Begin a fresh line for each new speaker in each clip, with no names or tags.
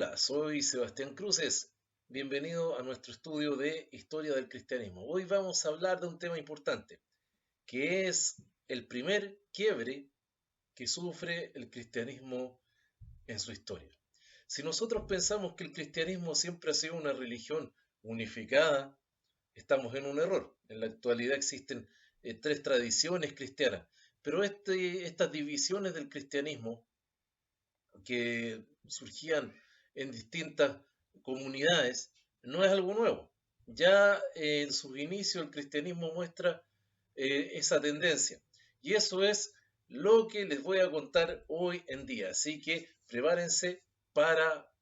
Hola, soy Sebastián Cruces. Bienvenido a nuestro estudio de Historia del Cristianismo. Hoy vamos a hablar de un tema importante, que es el primer quiebre que sufre el cristianismo en su historia. Si nosotros pensamos que el cristianismo siempre ha sido una religión unificada, estamos en un error. En la actualidad existen tres tradiciones cristianas, pero estas divisiones del cristianismo que surgían en distintas comunidades, no es algo nuevo. Ya en sus inicios el cristianismo muestra esa tendencia. Y eso es lo que les voy a contar hoy en día. Así que prepárense para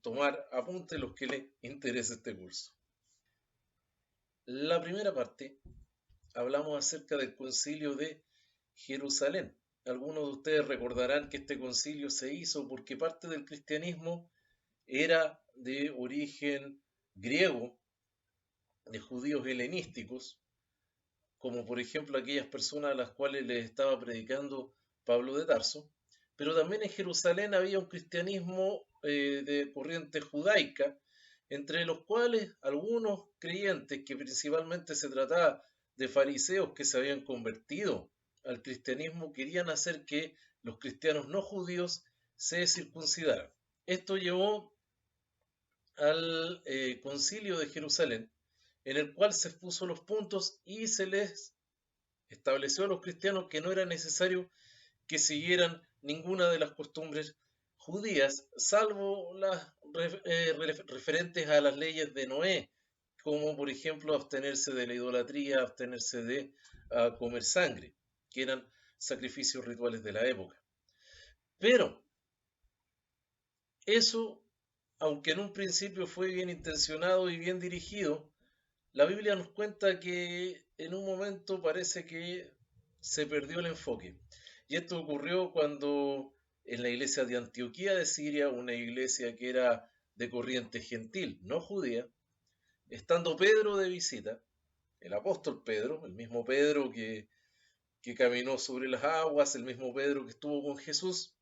tomar apuntes los que les interese este curso. La primera parte, hablamos acerca del concilio de Jerusalén. Algunos de ustedes recordarán que este concilio se hizo porque parte del cristianismo era de origen griego, de judíos helenísticos, como por ejemplo aquellas personas a las cuales les estaba predicando Pablo de Tarso, pero también en Jerusalén había un cristianismo de corriente judaica, entre los cuales algunos creyentes, que principalmente se trataba de fariseos que se habían convertido al cristianismo, querían hacer que los cristianos no judíos se circuncidaran. Esto llevó al concilio de Jerusalén, en el cual se expuso los puntos y se les estableció a los cristianos que no era necesario que siguieran ninguna de las costumbres judías, salvo las referentes a las leyes de Noé, como por ejemplo abstenerse de la idolatría, abstenerse de comer sangre, que eran sacrificios rituales de la época. Pero eso, aunque en un principio fue bien intencionado y bien dirigido, la Biblia nos cuenta que en un momento parece que se perdió el enfoque. Y esto ocurrió cuando en la iglesia de Antioquía de Siria, una iglesia que era de corriente gentil, no judía, estando Pedro de visita, el apóstol Pedro, el mismo Pedro que caminó sobre las aguas, el mismo Pedro que estuvo con Jesús,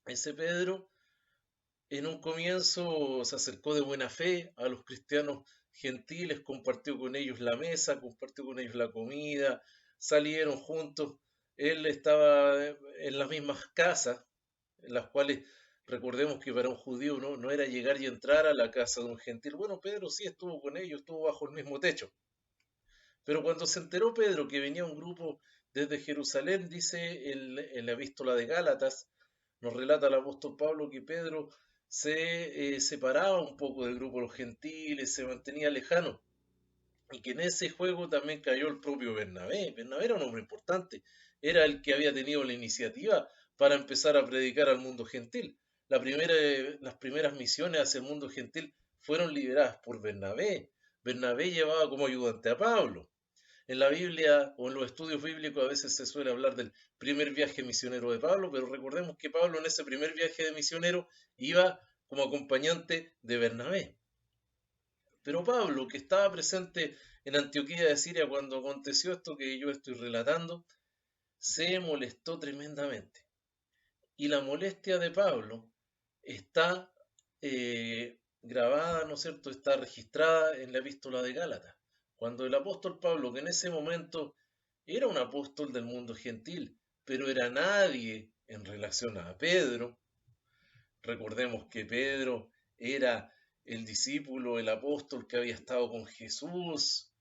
ese Pedro en un comienzo se acercó de buena fe a los cristianos gentiles, compartió con ellos la mesa, compartió con ellos la comida, salieron juntos. Él estaba en las mismas casas, en las cuales recordemos que para un judío no era llegar y entrar a la casa de un gentil. Bueno, Pedro sí estuvo con ellos, estuvo bajo el mismo techo. Pero cuando se enteró Pedro que venía un grupo desde Jerusalén, dice en la epístola de Gálatas, nos relata el apóstol Pablo que Pedro se separaba un poco del grupo de los gentiles, se mantenía lejano, y que en ese juego también cayó el propio Bernabé. Bernabé era un hombre importante, era el que había tenido la iniciativa para empezar a predicar al mundo gentil. Las primeras misiones hacia el mundo gentil fueron lideradas por Bernabé. Bernabé llevaba como ayudante a Pablo. En la Biblia o en los estudios bíblicos a veces se suele hablar del primer viaje misionero de Pablo, pero recordemos que Pablo en ese primer viaje de misionero iba como acompañante de Bernabé. Pero Pablo, que estaba presente en Antioquía de Siria cuando aconteció esto que yo estoy relatando, se molestó tremendamente. Y la molestia de Pablo está grabada, ¿no es cierto?, está registrada en la epístola de Gálatas. Cuando el apóstol Pablo, que en ese momento era un apóstol del mundo gentil, pero era nadie en relación a Pedro, recordemos que Pedro era el discípulo, el apóstol que había estado con Jesús,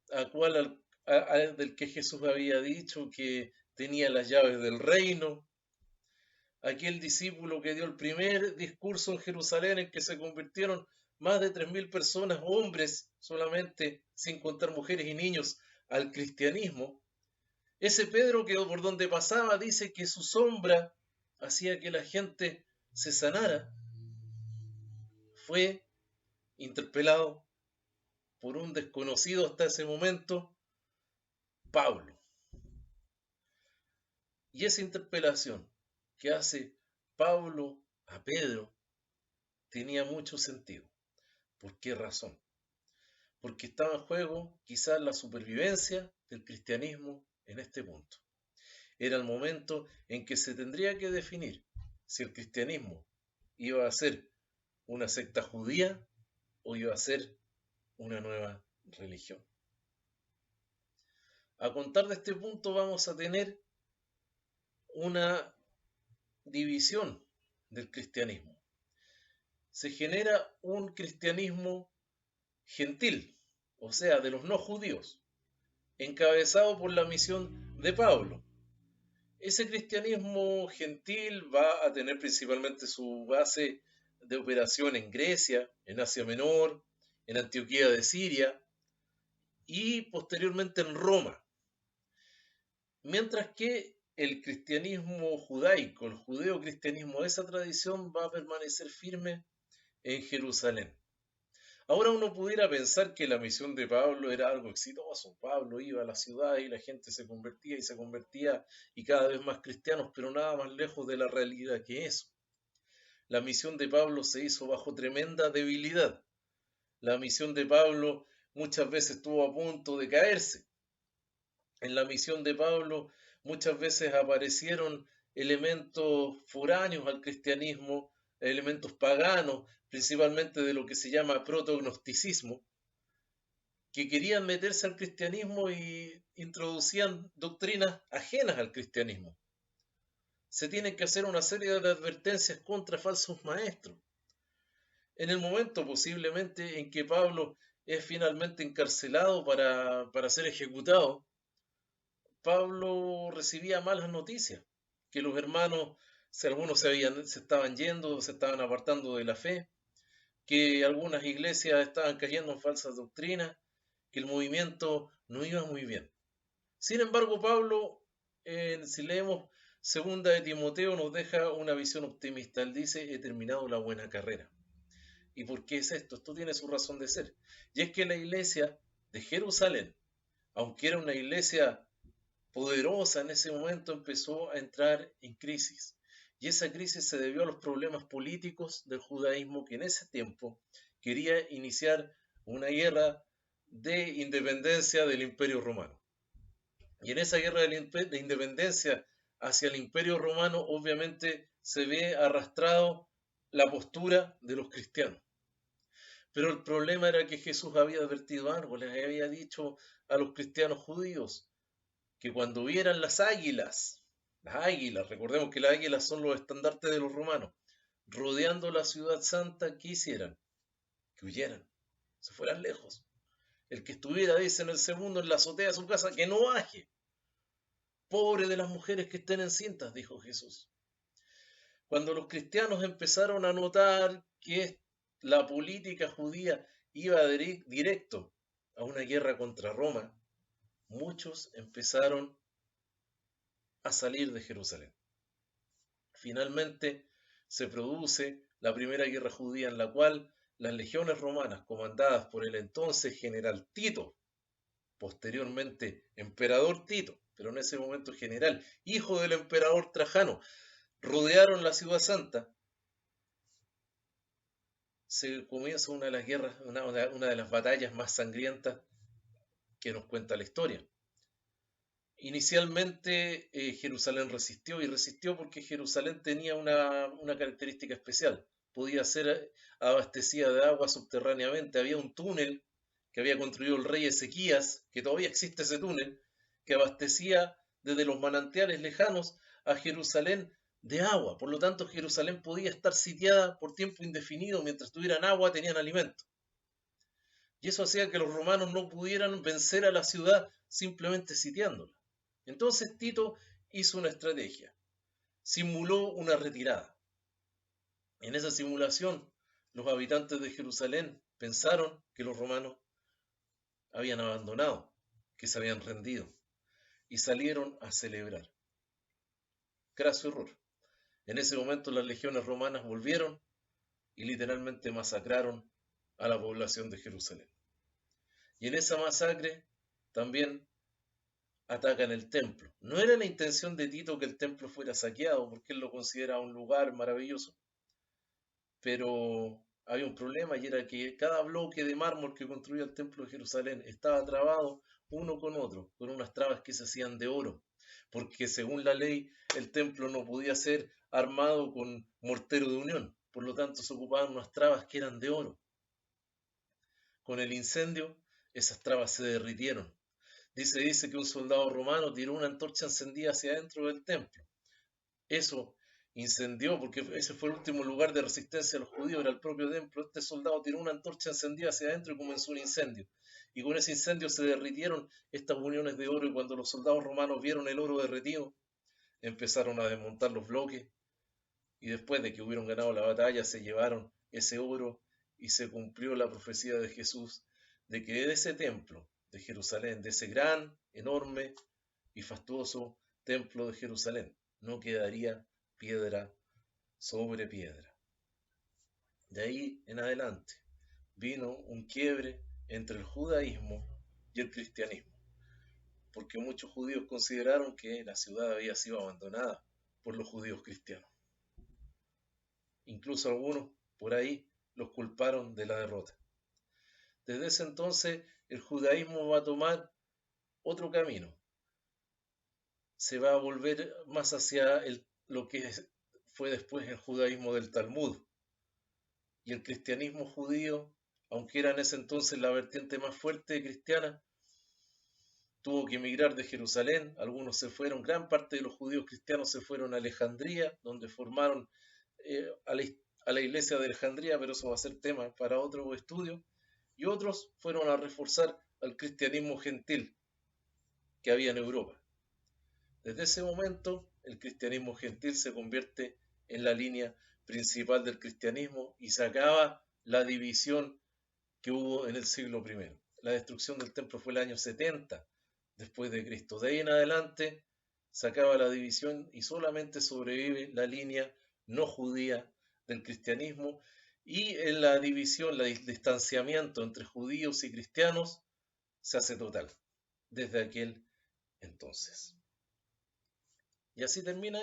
del que Jesús había dicho que tenía las llaves del reino, aquel discípulo que dio el primer discurso en Jerusalén en que se convirtieron más de 3.000 personas, hombres solamente, sin contar mujeres y niños, al cristianismo. Ese Pedro que por donde pasaba dice que su sombra hacía que la gente se sanara. Fue interpelado por un desconocido hasta ese momento, Pablo. Y esa interpelación que hace Pablo a Pedro tenía mucho sentido. ¿Por qué razón? Porque estaba en juego quizás la supervivencia del cristianismo en este punto. Era el momento en que se tendría que definir si el cristianismo ¿Iba a ser una secta judía o iba a ser una nueva religión? A contar de este punto vamos a tener una división del cristianismo. Se genera un cristianismo gentil, o sea, de los no judíos, encabezado por la misión de Pablo. Ese cristianismo gentil va a tener principalmente su base de operación en Grecia, en Asia Menor, en Antioquía de Siria y posteriormente en Roma. Mientras que el cristianismo judaico, el judeo-cristianismo, esa tradición va a permanecer firme en Jerusalén. Ahora uno pudiera pensar que la misión de Pablo era algo exitoso. Pablo iba a la ciudad y la gente se convertía y se convertía y cada vez más cristianos, pero nada más lejos de la realidad que eso. La misión de Pablo se hizo bajo tremenda debilidad. La misión de Pablo muchas veces estuvo a punto de caerse. En la misión de Pablo muchas veces aparecieron elementos foráneos al cristianismo, elementos paganos, principalmente de lo que se llama protognosticismo, que querían meterse al cristianismo y introducían doctrinas ajenas al cristianismo. Se tienen que hacer una serie de advertencias contra falsos maestros. En el momento posiblemente en que Pablo es finalmente encarcelado para ser ejecutado, Pablo recibía malas noticias, que los hermanos, si algunos se estaban yendo, se estaban apartando de la fe, que algunas iglesias estaban cayendo en falsas doctrinas, que el movimiento no iba muy bien. Sin embargo, Pablo, si leemos segunda de Timoteo, nos deja una visión optimista. Él dice, he terminado la buena carrera. ¿Y por qué es esto? Esto tiene su razón de ser. Y es que la iglesia de Jerusalén, aunque era una iglesia poderosa en ese momento, empezó a entrar en crisis. Y esa crisis se debió a los problemas políticos del judaísmo, que en ese tiempo quería iniciar una guerra de independencia del Imperio Romano. Y en esa guerra de independencia hacia el Imperio Romano, obviamente se ve arrastrado la postura de los cristianos. Pero el problema era que Jesús había advertido algo, les había dicho a los cristianos judíos que cuando vieran las águilas, recordemos que las águilas son los estandartes de los romanos, rodeando la ciudad santa, ¿qué hicieran? Que huyeran, se fueran lejos. El que estuviera, dice en el segundo, en la azotea de su casa, que no baje. Pobre de las mujeres que estén encintas, dijo Jesús. Cuando los cristianos empezaron a notar que la política judía iba directo a una guerra contra Roma, muchos empezaron a salir de Jerusalén. Finalmente se produce la primera guerra judía en la cual las legiones romanas, comandadas por el entonces general Tito, posteriormente emperador Tito, pero en ese momento general, hijo del emperador Trajano, rodearon la ciudad santa. Se comienza una de las guerras, una de las batallas más sangrientas que nos cuenta la historia. Inicialmente Jerusalén resistió y resistió porque Jerusalén tenía una característica especial. Podía ser abastecida de agua subterráneamente. Había un túnel que había construido el rey Ezequías, que todavía existe ese túnel, que abastecía desde los manantiales lejanos a Jerusalén de agua. Por lo tanto, Jerusalén podía estar sitiada por tiempo indefinido. Mientras tuvieran agua, tenían alimento. Y eso hacía que los romanos no pudieran vencer a la ciudad simplemente sitiándola. Entonces Tito hizo una estrategia, simuló una retirada. En esa simulación, los habitantes de Jerusalén pensaron que los romanos habían abandonado, que se habían rendido, y salieron a celebrar. Craso error. En ese momento las legiones romanas volvieron y literalmente masacraron a la población de Jerusalén. Y en esa masacre también atacan el templo. No era la intención de Tito que el templo fuera saqueado, porque él lo consideraba un lugar maravilloso. Pero había un problema y era que cada bloque de mármol que construía el templo de Jerusalén estaba trabado uno con otro, con unas trabas que se hacían de oro, porque según la ley el templo no podía ser armado con mortero de unión, por lo tanto se ocupaban unas trabas que eran de oro. Con el incendio, esas trabas se derritieron. Dice que un soldado romano tiró una antorcha encendida hacia adentro del templo. Eso incendió, porque ese fue el último lugar de resistencia a los judíos, era el propio templo. Este soldado tiró una antorcha encendida hacia adentro y comenzó un incendio. Y con ese incendio se derritieron estas uniones de oro, y cuando los soldados romanos vieron el oro derretido, empezaron a desmontar los bloques, y después de que hubieron ganado la batalla, se llevaron ese oro y se cumplió la profecía de Jesús de que de ese templo de Jerusalén, de ese gran, enorme y fastuoso templo de Jerusalén, no quedaría piedra sobre piedra. De ahí en adelante vino un quiebre entre el judaísmo y el cristianismo, porque muchos judíos consideraron que la ciudad había sido abandonada por los judíos cristianos. Incluso algunos por ahí los culparon de la derrota. Desde ese entonces el judaísmo va a tomar otro camino. Se va a volver más hacia lo que fue después el judaísmo del Talmud. Y el cristianismo judío, aunque era en ese entonces la vertiente más fuerte cristiana, tuvo que emigrar de Jerusalén. Algunos se fueron, gran parte de los judíos cristianos se fueron a Alejandría, donde formaron a la iglesia de Alejandría, pero eso va a ser tema para otro estudio. Y otros fueron a reforzar al cristianismo gentil que había en Europa. Desde ese momento, el cristianismo gentil se convierte en la línea principal del cristianismo y se acaba la división que hubo en el siglo I. La destrucción del templo fue el año 70 después de Cristo. De ahí en adelante se acaba la división y solamente sobrevive la línea no judía del cristianismo, y en la división, el distanciamiento entre judíos y cristianos se hace total desde aquel entonces. Y así termina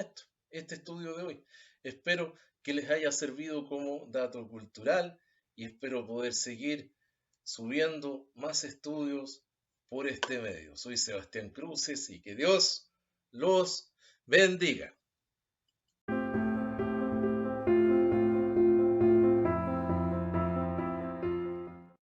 este estudio de hoy. Espero que les haya servido como dato cultural y espero poder seguir subiendo más estudios por este medio. Soy Sebastián Cruces y que Dios los bendiga.